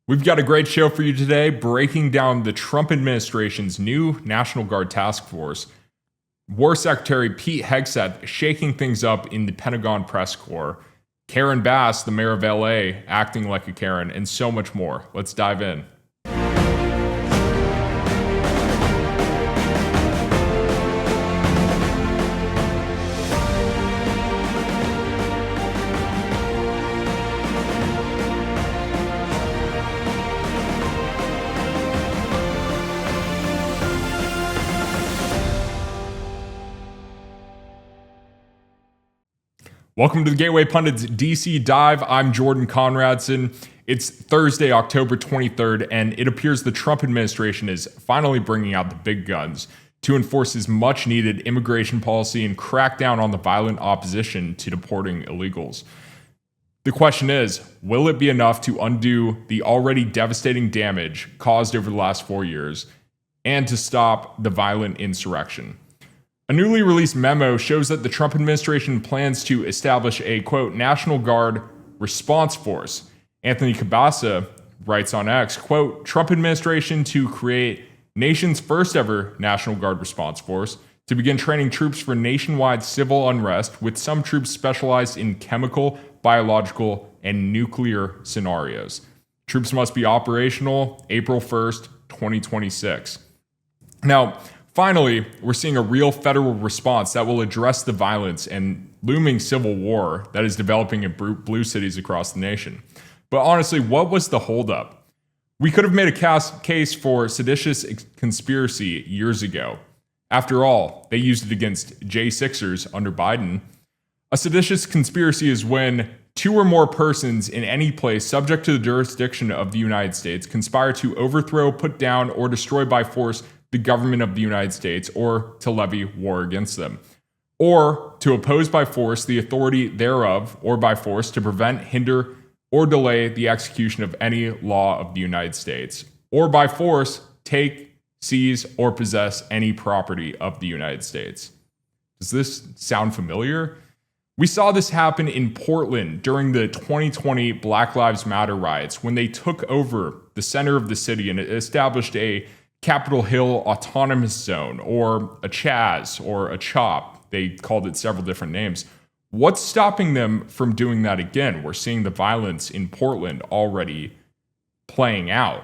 We've got a great show for you today, breaking down the Trump administration's new National Guard task force, War Secretary Pete Hegseth shaking things up in the Pentagon press corps, Karen Bass, the mayor of LA, acting like a Karen, and so much more. Let's dive in. Welcome to the Gateway Pundit's DC Dive. I'm Jordan Conradson. It's Thursday, October 23rd, and it appears the Trump administration is finally bringing out the big guns to enforce his much-needed immigration policy and crack down on the violent opposition to deporting illegals. The question is, will it be enough to undo the already devastating damage caused over the last 4 years and to stop the violent insurrection? A newly released memo shows that the Trump administration plans to establish a, quote, National Guard response force. Anthony Cabasa writes on X, quote, Trump administration to create nation's first ever National Guard response force to begin training troops for nationwide civil unrest, with some troops specialized in chemical, biological, and nuclear scenarios. Troops must be operational April 1st, 2026. Now, finally, we're seeing a real federal response that will address the violence and looming civil war that is developing in blue cities across the nation. But honestly, what was the holdup? We could have made a case for seditious conspiracy years ago. After all, they used it against J6ers under Biden. A seditious conspiracy is when two or more persons in any place subject to the jurisdiction of the United States conspire to overthrow, put down, or destroy by force the government of the United States, or to levy war against them, or to oppose by force the authority thereof, or by force to prevent, hinder, or delay the execution of any law of the United States, or by force take, seize, or possess any property of the United States. Does this sound familiar? We saw this happen in Portland during the 2020 Black Lives Matter riots when they took over the center of the city and established a Capitol Hill Autonomous Zone, or a CHAZ, or a CHOP. They called it several different names. What's stopping them from doing that again? We're seeing the violence in Portland already playing out.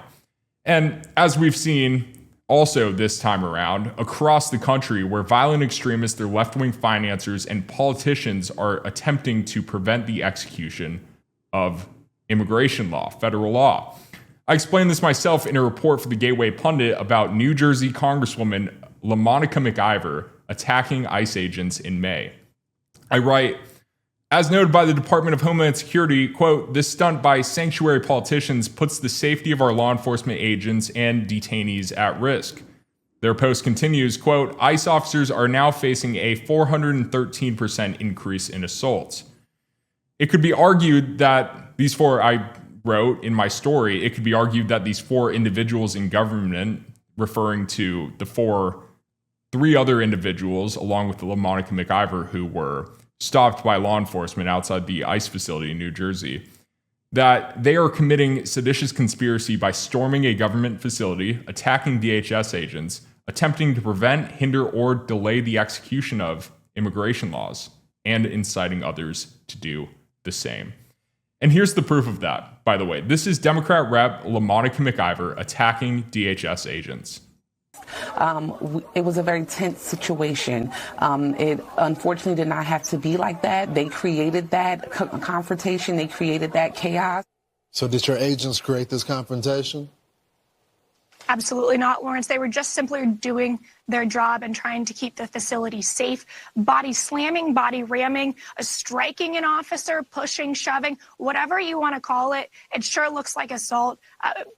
And as we've seen also this time around, across the country, where violent extremists, their left-wing financiers, and politicians are attempting to prevent the execution of immigration law, federal law. I explained this myself in a report for the Gateway Pundit about New Jersey Congresswoman LaMonica McIver attacking ICE agents in May. I write, as noted by the Department of Homeland Security, quote, this stunt by sanctuary politicians puts the safety of our law enforcement agents and detainees at risk. Their post continues, quote, ICE officers are now facing a 413% increase in assaults. It could be argued that these four, I wrote in my story, it could be argued that these four individuals in government, referring to the three other individuals, along with the LaMonica McIver, who were stopped by law enforcement outside the ICE facility in New Jersey, that they are committing seditious conspiracy by storming a government facility, attacking DHS agents, attempting to prevent, hinder, or delay the execution of immigration laws, and inciting others to do the same. And here's the proof of that, by the way. This is Democrat Rep. LaMonica McIver attacking DHS agents. It was a very tense situation. It unfortunately did not have to be like that. They created that confrontation. They created that chaos. So did your agents create this confrontation? Absolutely not, Lawrence. They were just simply doing their job and trying to keep the facility safe. Body slamming, body ramming, striking an officer, pushing, shoving, whatever you want to call it. It sure looks like assault.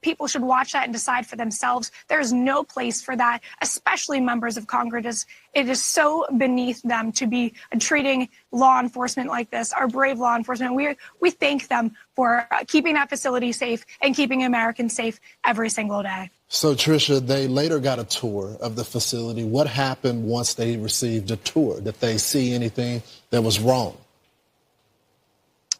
People should watch that and decide for themselves. There is no place for that, especially members of Congress. It is so beneath them to be treating law enforcement like this, our brave law enforcement. We thank them for keeping that facility safe and keeping Americans safe every single day. So, Tricia, they later got a tour of the facility. What happened once they received a tour? Did they see anything that was wrong?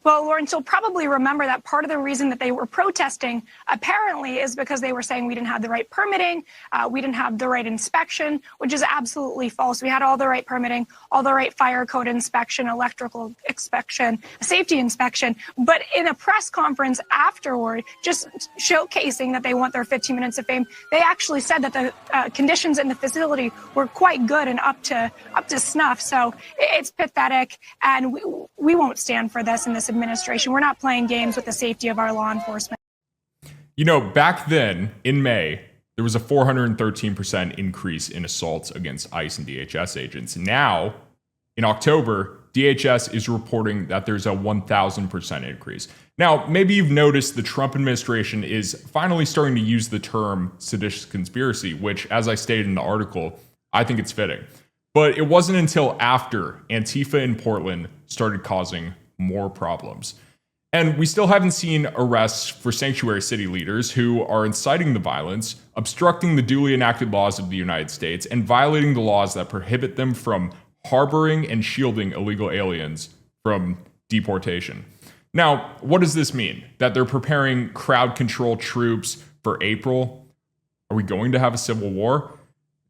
Well, Lawrence, you'll probably remember that part of the reason that they were protesting apparently is because they were saying we didn't have the right permitting, we didn't have the right inspection, which is absolutely false. We had all the right permitting, all the right fire code inspection, electrical inspection, safety inspection. But in a press conference afterward, just showcasing that they want their 15 minutes of fame, they actually said that the conditions in the facility were quite good and up to snuff. So it's pathetic, and we won't stand for this in this administration. We're not playing games with the safety of our law enforcement. You know, back then in May, there was a 413% increase in assaults against ICE and DHS agents. Now, in October, DHS is reporting that there's a 1,000% increase. Now, maybe you've noticed the Trump administration is finally starting to use the term seditious conspiracy, which, as I stated in the article, I think it's fitting. But it wasn't until after Antifa in Portland started causing more problems. And we still haven't seen arrests for sanctuary city leaders who are inciting the violence, obstructing the duly enacted laws of the United States, and violating the laws that prohibit them from harboring and shielding illegal aliens from deportation. Now, what does this mean? That they're preparing crowd control troops for April? Are we going to have a civil war?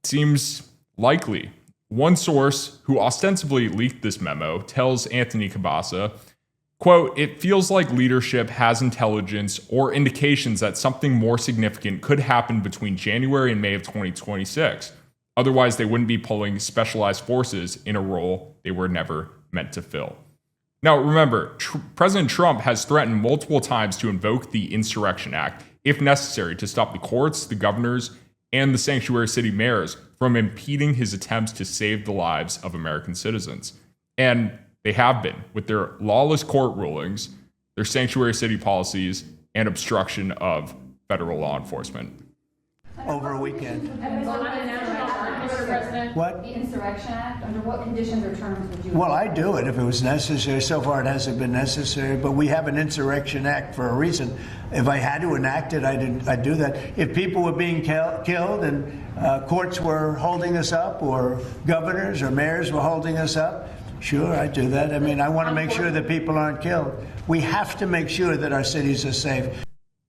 It seems likely. One source who ostensibly leaked this memo tells Anthony Cabasa, quote, "It feels like leadership has intelligence or indications that something more significant could happen between January and May of 2026. Otherwise, they wouldn't be pulling specialized forces in a role they were never meant to fill." Now, remember, President Trump has threatened multiple times to invoke the Insurrection Act, if necessary, to stop the courts, the governors, and the sanctuary city mayors from impeding his attempts to save the lives of American citizens. And they have been, with their lawless court rulings, their sanctuary city policies, and obstruction of federal law enforcement. Over a weekend. What? The Insurrection Act, under what conditions or terms would you? Well, I'd do it if it was necessary. So far it hasn't been necessary, but we have an Insurrection Act for a reason. If I had to enact it, I'd do that. If people were being killed and courts were holding us up, or governors or mayors were holding us up, sure, I'd do that. I mean, I want to make sure that people aren't killed. We have to make sure that our cities are safe.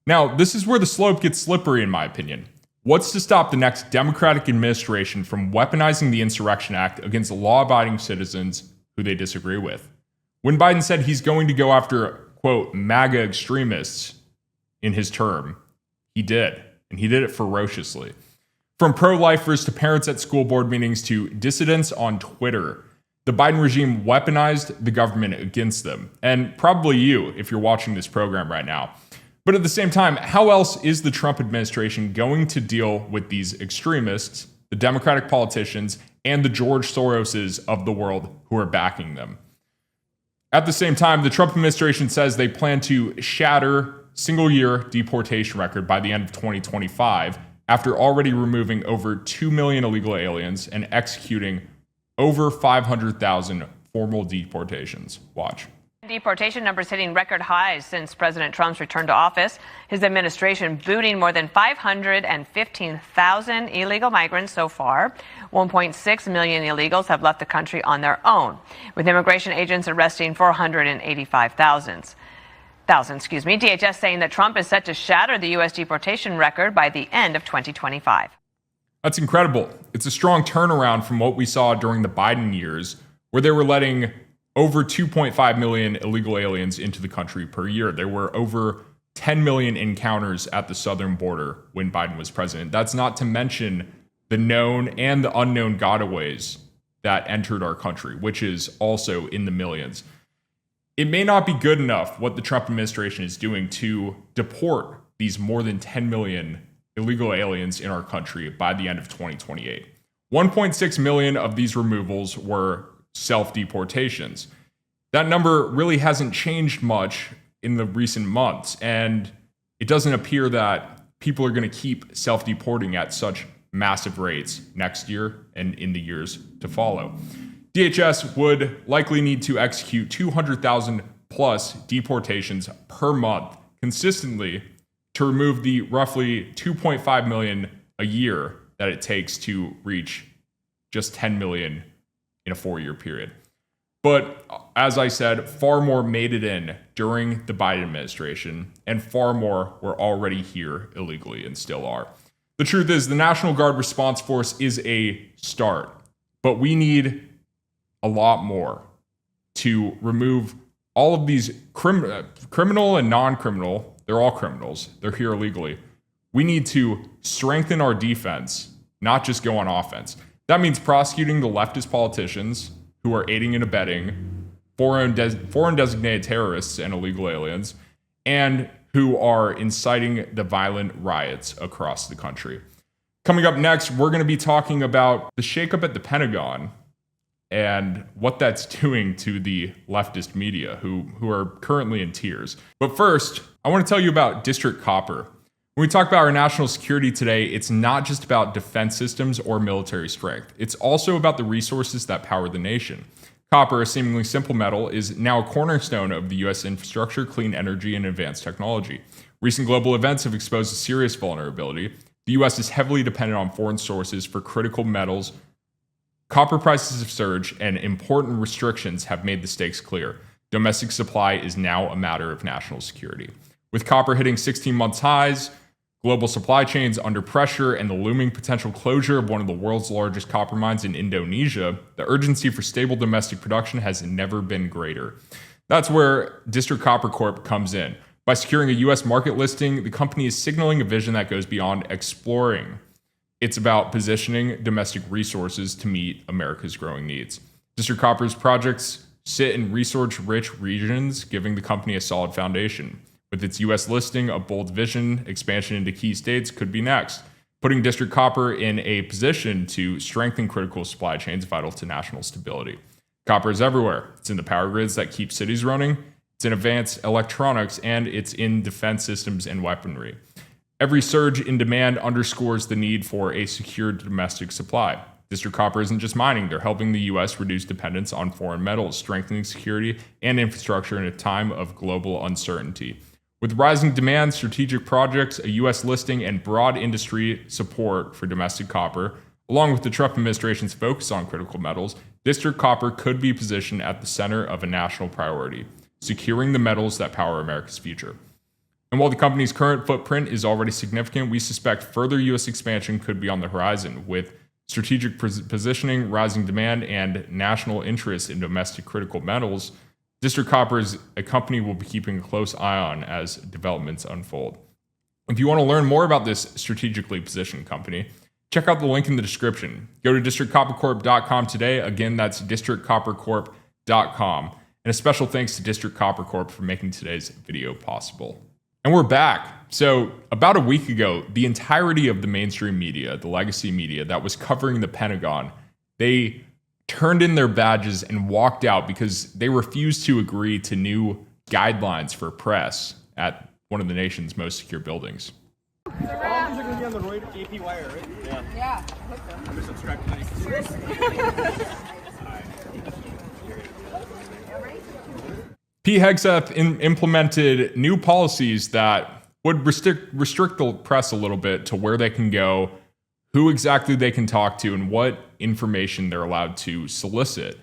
Now, this is where the slope gets slippery, in my opinion. What's to stop the next Democratic administration from weaponizing the Insurrection Act against law-abiding citizens who they disagree with? When Biden said he's going to go after, quote, MAGA extremists in his term, he did, and he did it ferociously. From pro-lifers to parents at school board meetings to dissidents on Twitter, the Biden regime weaponized the government against them, and probably you if you're watching this program right now. But at the same time, how else is the Trump administration going to deal with these extremists, the Democratic politicians, and the George Soroses of the world who are backing them? At the same time, the Trump administration says they plan to shatter single-year deportation record by the end of 2025 after already removing over 2 million illegal aliens and executing over 500,000 formal deportations. Watch. Deportation numbers hitting record highs since President Trump's return to office. His administration booting more than 515,000 illegal migrants so far. 1.6 million illegals have left the country on their own, with immigration agents arresting 485,000. DHS saying that Trump is set to shatter the U.S. deportation record by the end of 2025. That's incredible. It's a strong turnaround from what we saw during the Biden years, where they were letting over 2.5 million illegal aliens into the country per year. There were over 10 million encounters at the southern border when Biden was president. That's not to mention the known and the unknown gotaways that entered our country, which is also in the millions. It may not be good enough what the Trump administration is doing to deport these more than 10 million illegal aliens in our country by the end of 2028. 1.6 million of these removals were self-deportations. That number really hasn't changed much in the recent months, and it doesn't appear that people are going to keep self-deporting at such massive rates next year and in the years to follow. DHS would likely need to execute 200,000 plus deportations per month consistently to remove the roughly 2.5 million a year that it takes to reach just 10 million in a 4-year period. But as I said, far more made it in during the Biden administration, and far more were already here illegally and still are. The truth is, the National Guard Response Force is a start, but we need a lot more to remove all of these criminal and non-criminal. They're all criminals. They're here illegally. We need to strengthen our defense, not just go on offense. That means prosecuting the leftist politicians who are aiding and abetting foreign designated terrorists and illegal aliens, and who are inciting the violent riots across the country. Coming up next, we're going to be talking about the shakeup at the Pentagon and what that's doing to the leftist media, who are currently in tears. But first, I want to tell you about District Copper. When we talk about our national security today, it's not just about defense systems or military strength. It's also about the resources that power the nation. Copper, a seemingly simple metal, is now a cornerstone of the U.S. infrastructure, clean energy, and advanced technology. Recent global events have exposed a serious vulnerability. The U.S. is heavily dependent on foreign sources for critical metals. Copper prices have surged, and important restrictions have made the stakes clear. Domestic supply is now a matter of national security. With copper hitting 16-month highs, global supply chains under pressure, and the looming potential closure of one of the world's largest copper mines in Indonesia, the urgency for stable domestic production has never been greater. That's where District Copper Corp comes in. By securing a U.S. market listing, the company is signaling a vision that goes beyond exploring. It's about positioning domestic resources to meet America's growing needs. District Copper's projects sit in resource-rich regions, giving the company a solid foundation. With its U.S. listing, a bold vision, expansion into key states could be next, putting District Copper in a position to strengthen critical supply chains vital to national stability. Copper is everywhere. It's in the power grids that keep cities running, it's in advanced electronics, and it's in defense systems and weaponry. Every surge in demand underscores the need for a secure domestic supply. District Copper isn't just mining, they're helping the U.S. reduce dependence on foreign metals, strengthening security and infrastructure in a time of global uncertainty. With rising demand, strategic projects, a U.S. listing, and broad industry support for domestic copper, along with the Trump administration's focus on critical metals, District Copper could be positioned at the center of a national priority, securing the metals that power America's future. And while the company's current footprint is already significant, we suspect further U.S. expansion could be on the horizon, with strategic positioning, rising demand, and national interest in domestic critical metals. District Copper is a company we'll be keeping a close eye on as developments unfold. If you want to learn more about this strategically positioned company, check out the link in the description. Go to districtcoppercorp.com today. Again, that's districtcoppercorp.com. And a special thanks to District Copper Corp for making today's video possible. And we're back. So about a week ago, the entirety of the mainstream media, the legacy media that was covering the Pentagon, they turned in their badges and walked out because they refused to agree to new guidelines for press at one of the nation's most secure buildings. All these are going to be on the AP wire, right? Yeah. I'm just subscribed to Pete Hegseth implemented new policies that would restrict the press a little bit to where they can go, who exactly they can talk to, and what information they're allowed to solicit,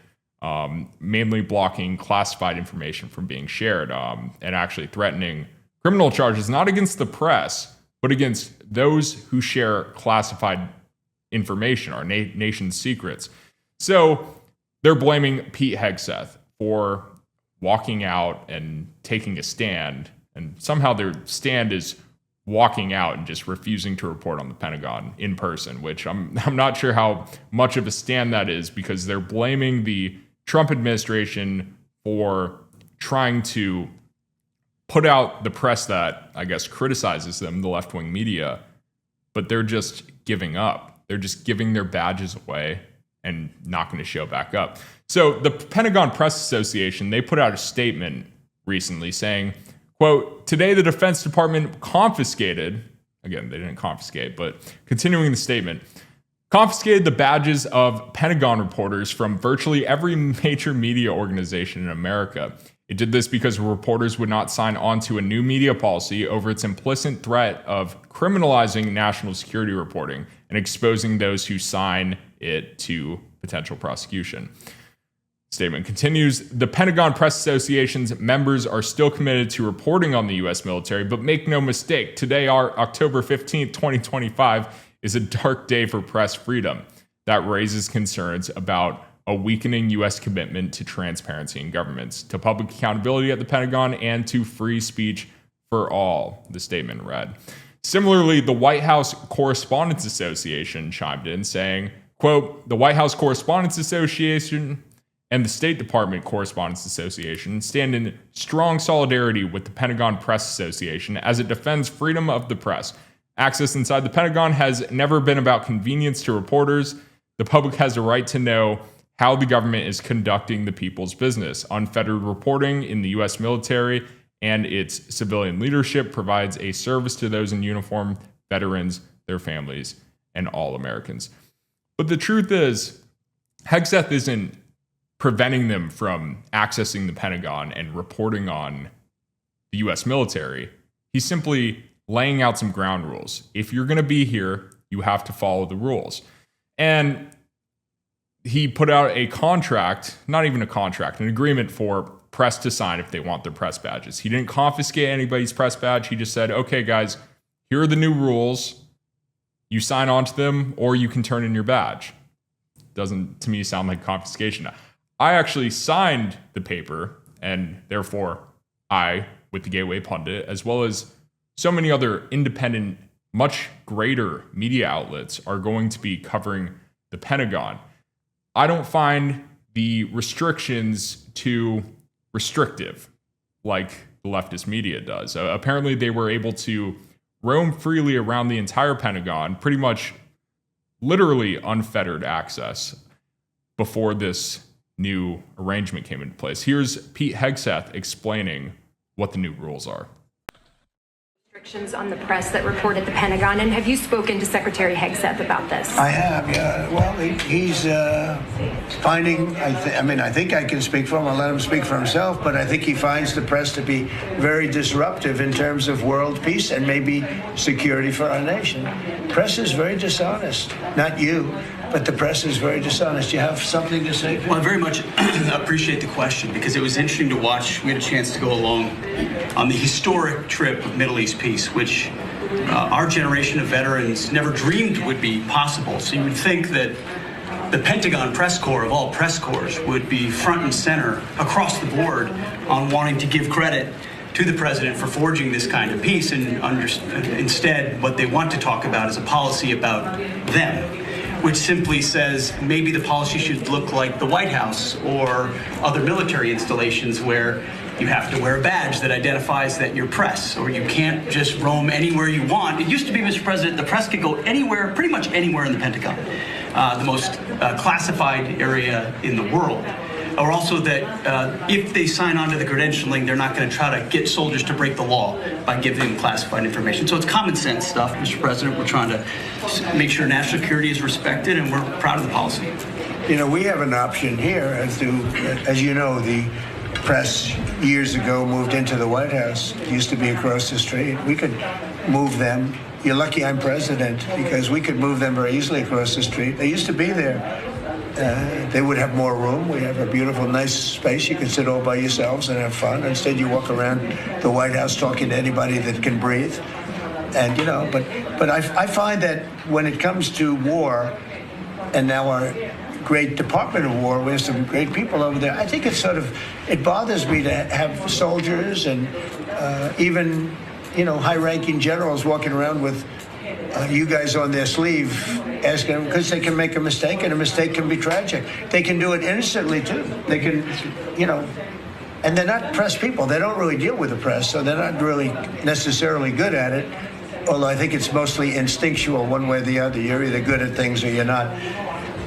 mainly blocking classified information from being shared, and actually threatening criminal charges, not against the press, but against those who share classified information, our nation's secrets. So they're blaming Pete Hegseth for walking out and taking a stand, and somehow their stand is walking out and just refusing to report on the Pentagon in person, which I'm not sure how much of a stand that is, because they're blaming the Trump administration for trying to put out the press that, I guess, criticizes them, the left-wing media, but they're just giving up. They're just giving their badges away and not going to show back up. So the Pentagon Press Association, they put out a statement recently saying, quote, "Today the Defense Department confiscated," again, they didn't confiscate, but continuing the statement, "confiscated the badges of Pentagon reporters from virtually every major media organization in America. It did this because reporters would not sign on to a new media policy over its implicit threat of criminalizing national security reporting and exposing those who sign it to potential prosecution." Statement continues, the Pentagon Press Association's members are still committed to reporting on the U.S. military, but make no mistake, today, October 15th, 2025, is a dark day for press freedom. That raises concerns about a weakening U.S. commitment to transparency in governments, to public accountability at the Pentagon, and to free speech for all, the statement read. Similarly, the White House Correspondents Association chimed in saying, quote, the White House Correspondents Association and the State Department Correspondents Association stand in strong solidarity with the Pentagon Press Association as it defends freedom of the press. Access inside the Pentagon has never been about convenience to reporters. The public has a right to know how the government is conducting the people's business. Unfettered reporting in the U.S. military and its civilian leadership provides a service to those in uniform, veterans, their families, and all Americans. But the truth is, Hegseth isn't preventing them from accessing the Pentagon and reporting on the U.S. military. He's simply laying out some ground rules. If you're going to be here, you have to follow the rules. And he put out a contract, not even a contract, an agreement for press to sign if they want their press badges. He didn't confiscate anybody's press badge. He just said, okay, guys, here are the new rules. You sign on to them or you can turn in your badge. Doesn't, to me, sound like confiscation. I actually signed the paper, and therefore I, with the Gateway Pundit, as well as so many other independent, much greater media outlets, are going to be covering the Pentagon. I don't find the restrictions too restrictive like the leftist media does. Apparently, they were able to roam freely around the entire Pentagon, pretty much literally unfettered access before this new arrangement came into place. Here's Pete Hegseth explaining what the new rules are. Restrictions on the press that report at the Pentagon, and have you spoken to Secretary Hegseth about this? I have, yeah. Well, he's finding, I think I can speak for him. I'll let him speak for himself, but I think he finds the press to be very disruptive in terms of world peace and maybe security for our nation. Press is very dishonest. Not you, but the press is very dishonest. You have something to say? Well, I very much appreciate the question, because it was interesting to watch. We had a chance to go along on the historic trip of Middle East peace, which our generation of veterans never dreamed would be possible. So you would think that the Pentagon press corps, of all press corps, would be front and center across the board on wanting to give credit to the president for forging this kind of peace, and instead what they want to talk about is a policy about them, which simply says maybe the policy should look like the White House or other military installations where you have to wear a badge that identifies that you're press, or you can't just roam anywhere you want. It used to be, Mr. President, the press could go anywhere, pretty much anywhere in the Pentagon, the most classified area in the world. Or also that if they sign on to the credentialing, they're not going to try to get soldiers to break the law by giving them classified information. So it's common sense stuff, Mr. President. We're trying to make sure national security is respected, and we're proud of the policy. You know, we have an option here, as you know, the press years ago moved into the White House. It used to be across the street. We could move them. You're lucky I'm president, because we could move them very easily across the street. They used to be there. They would have more room. We have a beautiful, nice space. You can sit all by yourselves and have fun. Instead, you walk around the White House talking to anybody that can breathe. And, you know, but I find that when it comes to war, and now our great Department of War, we have some great people over there, I think it bothers me to have soldiers and even, you know, high-ranking generals walking around with you guys on their sleeve, asking them, because they can make a mistake, and a mistake can be tragic. They can do it innocently too. They can, you know, and they're not press people. They don't really deal with the press, so they're not really necessarily good at it. Although I think it's mostly instinctual, one way or the other. You're either good at things or you're not.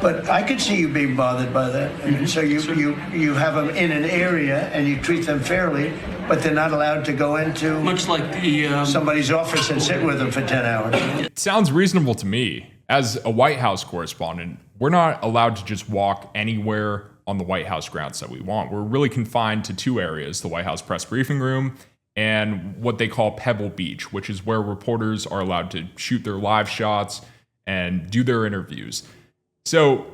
But I could see you being bothered by that. Mm-hmm. So you have them in an area and you treat them fairly, but they're not allowed to go into much like the somebody's office and sit with them for 10 hours. It sounds reasonable to me. As a White House correspondent, we're not allowed to just walk anywhere on the White House grounds that we want. We're really confined to two areas, the White House press briefing room and what they call Pebble Beach, which is where reporters are allowed to shoot their live shots and do their interviews. So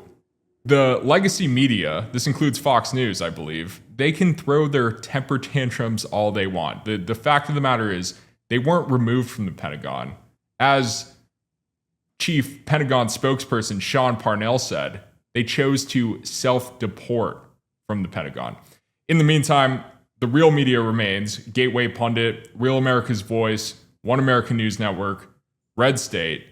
The legacy media, this includes Fox News, I believe, they can throw their temper tantrums all they want. The fact of the matter is they weren't removed from the Pentagon. As Chief Pentagon spokesperson Sean Parnell said, they chose to self-deport from the Pentagon. In the meantime, the real media remains Gateway Pundit, Real America's Voice, One American News Network, Red State.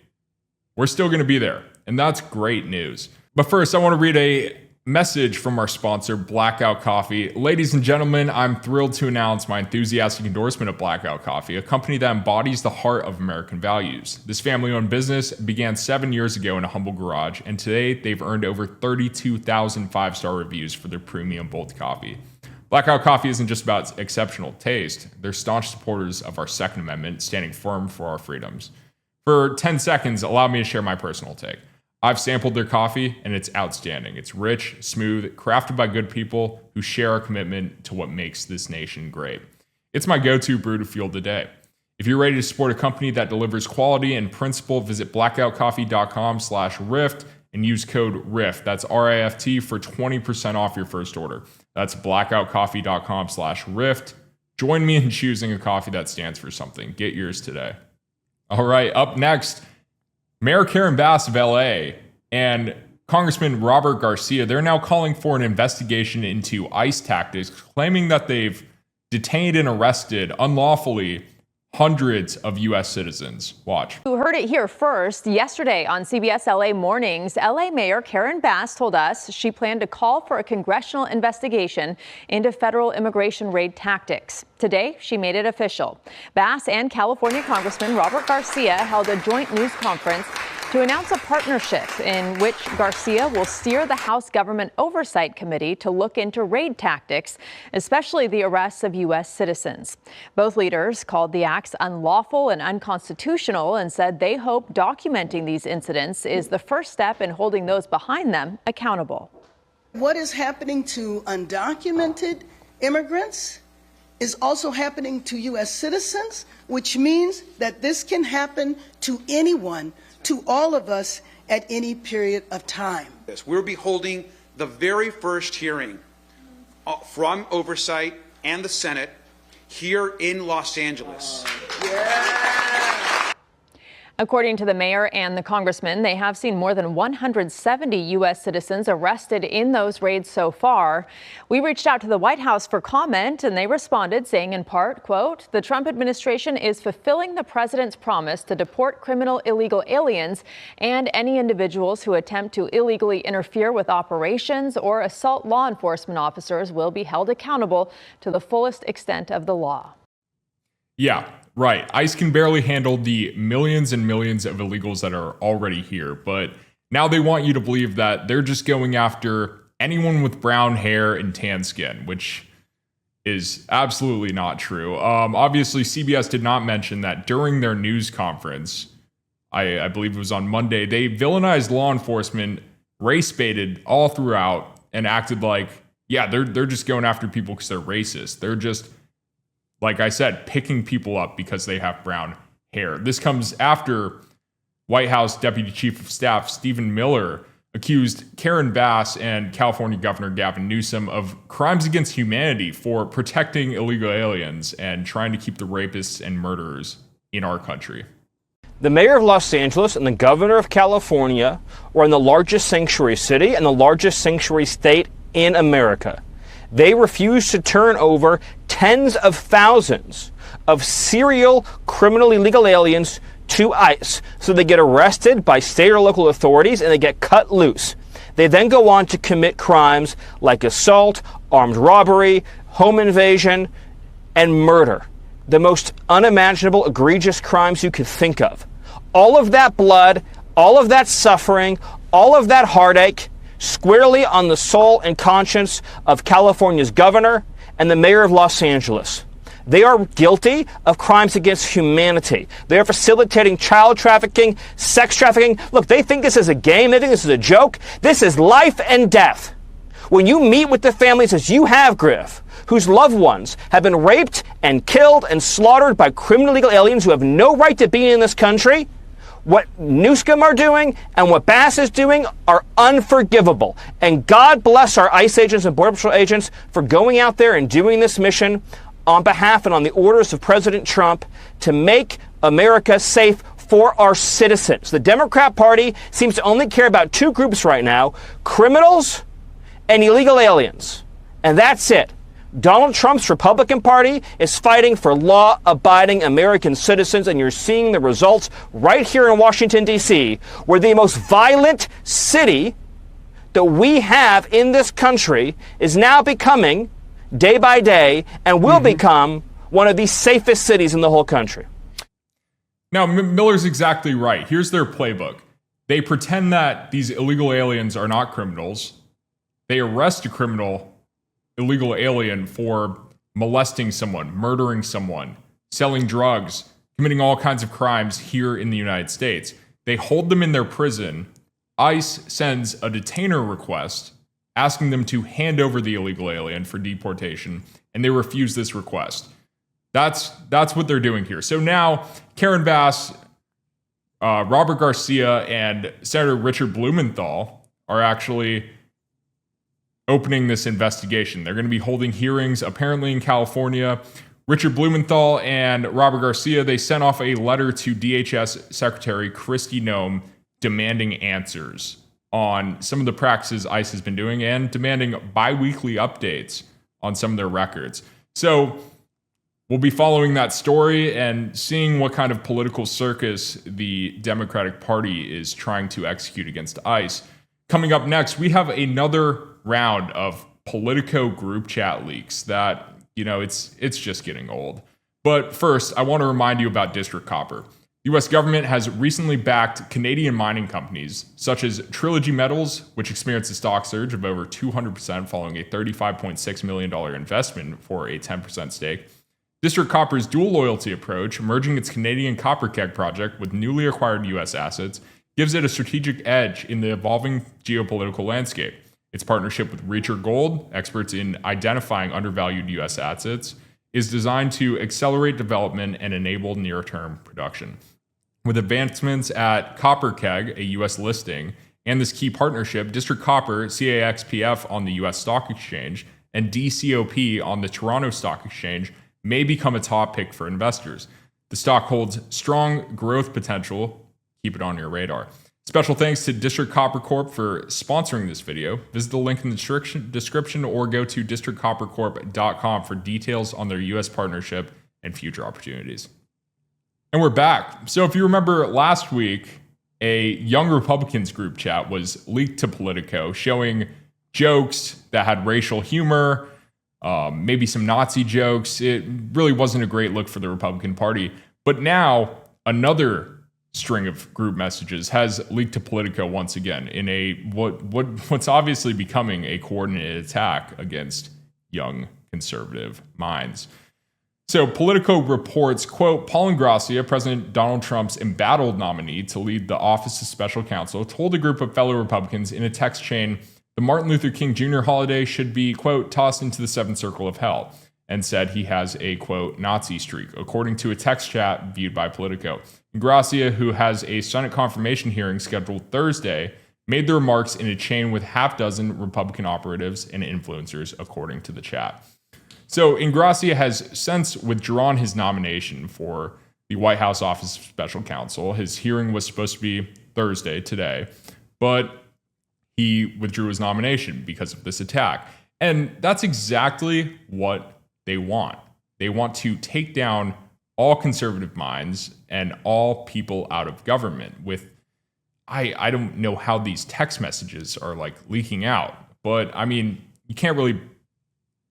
We're still going to be there, and that's great news. But first, I want to read a message from our sponsor, Blackout Coffee. Ladies and gentlemen, I'm thrilled to announce my enthusiastic endorsement of Blackout Coffee, a company that embodies the heart of American values. This family-owned business began 7 years ago in a humble garage, and today they've earned over 32,000 five-star reviews for their premium bold coffee. Blackout Coffee isn't just about exceptional taste. They're staunch supporters of our Second Amendment, standing firm for our freedoms. For 10 seconds, allow me to share my personal take. I've sampled their coffee, and it's outstanding. It's rich, smooth, crafted by good people who share our commitment to what makes this nation great. It's my go-to brew to fuel the day. If you're ready to support a company that delivers quality and principle, visit blackoutcoffee.com/rift and use code RIFT. That's RIFT for 20% off your first order. That's blackoutcoffee.com/rift. Join me in choosing a coffee that stands for something. Get yours today. All right, up next, Mayor Karen Bass of LA and Congressman Robert Garcia, they're now calling for an investigation into ICE tactics, claiming that they've detained and arrested unlawfully hundreds of U.S. citizens. Watch. You heard it here first. Yesterday on CBS LA Mornings, LA Mayor Karen Bass told us she planned to call for a congressional investigation into federal immigration raid tactics. Today, she made it official. Bass and California Congressman Robert Garcia held a joint news conference to announce a partnership in which Garcia will steer the House Government Oversight Committee to look into raid tactics, especially the arrests of U.S. citizens. Both leaders called the acts unlawful and unconstitutional and said they hope documenting these incidents is the first step in holding those behind them accountable. What is happening to undocumented immigrants is also happening to U.S. citizens, which means that this can happen to anyone, to all of us at any period of time. We'll be holding the very first hearing from Oversight and the Senate here in Los Angeles. According to the mayor and the congressman, they have seen more than 170 U.S. citizens arrested in those raids so far. We reached out to the White House for comment, and they responded saying in part, quote, "The Trump administration is fulfilling the president's promise to deport criminal illegal aliens and any individuals who attempt to illegally interfere with operations or assault law enforcement officers will be held accountable to the fullest extent of the law." Yeah. Right. ICE can barely handle the millions and millions of illegals that are already here, but now they want you to believe that they're just going after anyone with brown hair and tan skin, which is absolutely not true. Obviously, CBS did not mention that during their news conference, I believe it was on Monday, they villainized law enforcement, race baited all throughout, and acted like, yeah, they're just going after people because they're racist. They're just, like I said, picking people up because they have brown hair. This comes after White House Deputy Chief of Staff Stephen Miller accused Karen Bass and California Governor Gavin Newsom of crimes against humanity for protecting illegal aliens and trying to keep the rapists and murderers in our country. The mayor of Los Angeles and the governor of California were in the largest sanctuary city and the largest sanctuary state in America. They refused to turn over tens of thousands of serial criminal illegal aliens to ICE so they get arrested by state or local authorities and they get cut loose. They then go on to commit crimes like assault, armed robbery, home invasion, and murder. The most unimaginable, egregious crimes you could think of. All of that blood, all of that suffering, all of that heartache, squarely on the soul and conscience of California's governor and the mayor of Los Angeles. They are guilty of crimes against humanity. They are facilitating child trafficking, sex trafficking. Look, they think this is a game. They think this is a joke. This is life and death. When you meet with the families, as you have, Griff, whose loved ones have been raped and killed and slaughtered by criminal illegal aliens who have no right to be in this country, what Newscomb are doing and what Bass is doing are unforgivable. And God bless our ICE agents and Border Patrol agents for going out there and doing this mission on behalf and on the orders of President Trump to make America safe for our citizens. The Democrat Party seems to only care about two groups right now: criminals and illegal aliens. And that's it. Donald Trump's Republican Party is fighting for law-abiding American citizens, and you're seeing the results right here in Washington, D.C., where the most violent city that we have in this country is now becoming, day by day, and will become one of the safest cities in the whole country. Now, Miller's exactly right. Here's their playbook. They pretend that these illegal aliens are not criminals. They arrest a illegal alien for molesting someone, murdering someone, selling drugs, committing all kinds of crimes here in the United States. They hold them in their prison. ICE sends a detainer request asking them to hand over the illegal alien for deportation, and they refuse this request. That's what they're doing here. So now Karen Bass, Robert Garcia, and Senator Richard Blumenthal are actually opening this investigation. They're going to be holding hearings apparently in California. Richard Blumenthal and Robert Garcia, they sent off a letter to DHS Secretary Kristi Noem demanding answers on some of the practices ICE has been doing and demanding bi-weekly updates on some of their records. So we'll be following that story and seeing what kind of political circus the Democratic Party is trying to execute against ICE. Coming up next, we have another round of Politico group chat leaks that, it's just getting old. But first, I want to remind you about District Copper. The U.S. government has recently backed Canadian mining companies such as Trilogy Metals, which experienced a stock surge of over 200% following a $35.6 million investment for a 10% stake. District Copper's dual loyalty approach, merging its Canadian copper keg project with newly acquired U.S. assets, gives it a strategic edge in the evolving geopolitical landscape. Its partnership with Reacher Gold, experts in identifying undervalued U.S. assets, is designed to accelerate development and enable near-term production. With advancements at Copper Keg, a U.S. listing, and this key partnership, District Copper, CAXPF on the U.S. Stock Exchange, and DCOP on the Toronto Stock Exchange may become a top pick for investors. The stock holds strong growth potential. Keep it on your radar. Special thanks to District Copper Corp for sponsoring this video. Visit the link in the description or go to districtcoppercorp.com for details on their U.S. partnership and future opportunities. And we're back. So if you remember last week, a Young Republicans group chat was leaked to Politico showing jokes that had racial humor, maybe some Nazi jokes. It really wasn't a great look for the Republican Party. But now another string of group messages has leaked to Politico once again in a what's obviously becoming a coordinated attack against young conservative minds. So Politico reports, quote, Paul Ingrassia, President Donald Trump's embattled nominee to lead the Office of Special Counsel, told a group of fellow Republicans in a text chain the Martin Luther King Jr. holiday should be, quote, tossed into the seventh circle of hell, and said he has a, quote, Nazi streak, according to a text chat viewed by Politico. Ingrassia, who has a Senate confirmation hearing scheduled Thursday, made the remarks in a chain with half dozen Republican operatives and influencers, according to the chat. So Ingrassia has since withdrawn his nomination for the White House Office of Special Counsel. His hearing was supposed to be Thursday, today, but he withdrew his nomination because of this attack. And that's exactly what they want. They want to take down all conservative minds and all people out of government with, I don't know how these text messages are like leaking out, but I mean, you can't really,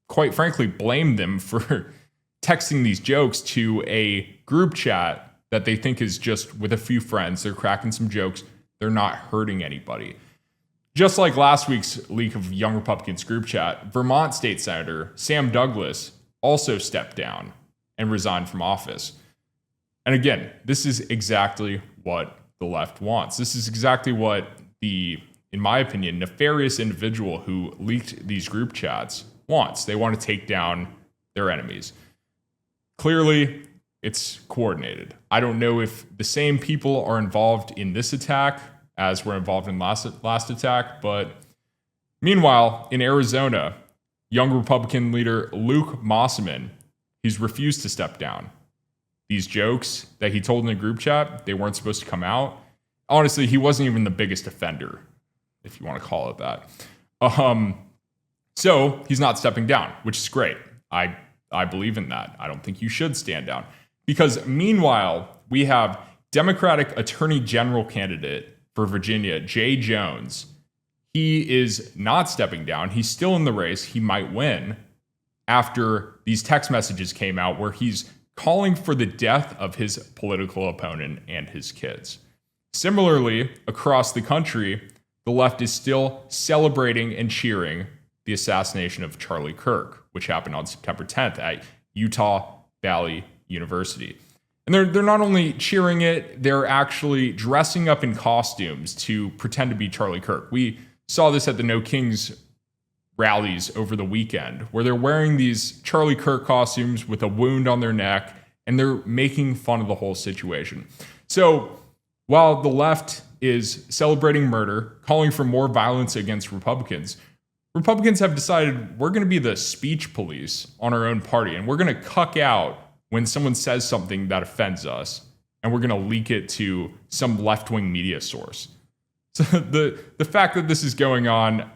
quite frankly, blame them for texting these jokes to a group chat that they think is just with a few friends. They're cracking some jokes. They're not hurting anybody. Just like last week's leak of Young Republicans group chat, Vermont State Senator Sam Douglas also stepped down and resigned from office. And again, this is exactly what the left wants. This is exactly what the, in my opinion, nefarious individual who leaked these group chats wants. They want to take down their enemies. Clearly, it's coordinated. I don't know if the same people are involved in this attack as were involved in last attack, but meanwhile, in Arizona, young Republican leader Luke Mosselman, he's refused to step down. These jokes that he told in a group chat, they weren't supposed to come out. Honestly, he wasn't even the biggest offender, if you want to call it that. So he's not stepping down, which is great. I believe in that. I don't think you should stand down. Because meanwhile, we have Democratic Attorney General candidate for Virginia, Jay Jones. He is not stepping down. He's still in the race. He might win after these text messages came out where he's calling for the death of his political opponent and his kids. Similarly, across the country, the left is still celebrating and cheering the assassination of Charlie Kirk, which happened on September 10th at Utah Valley University. And they're not only cheering it, they're actually dressing up in costumes to pretend to be Charlie Kirk. We saw this at the No Kings rallies over the weekend, where they're wearing these Charlie Kirk costumes with a wound on their neck, and they're making fun of the whole situation. So while the left is celebrating murder, calling for more violence against Republicans have decided we're going to be the speech police on our own party, and we're going to cuck out when someone says something that offends us, and we're going to leak it to some left-wing media source. So the fact that this is going on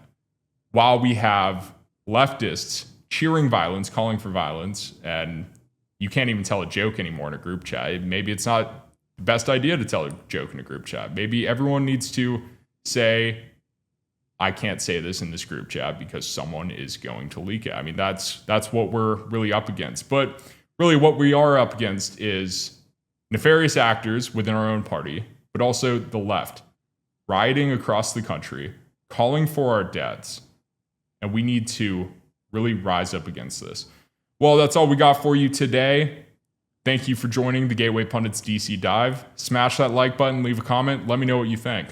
while we have leftists cheering violence, calling for violence, and you can't even tell a joke anymore in a group chat. Maybe it's not the best idea to tell a joke in a group chat. Maybe everyone needs to say, I can't say this in this group chat because someone is going to leak it. I mean, that's what we're really up against. But really what we are up against is nefarious actors within our own party, but also the left, rioting across the country, calling for our deaths. And we need to really rise up against this. Well, that's all we got for you today. Thank you for joining the Gateway Pundits DC Dive. Smash that like button, leave a comment, let me know what you think.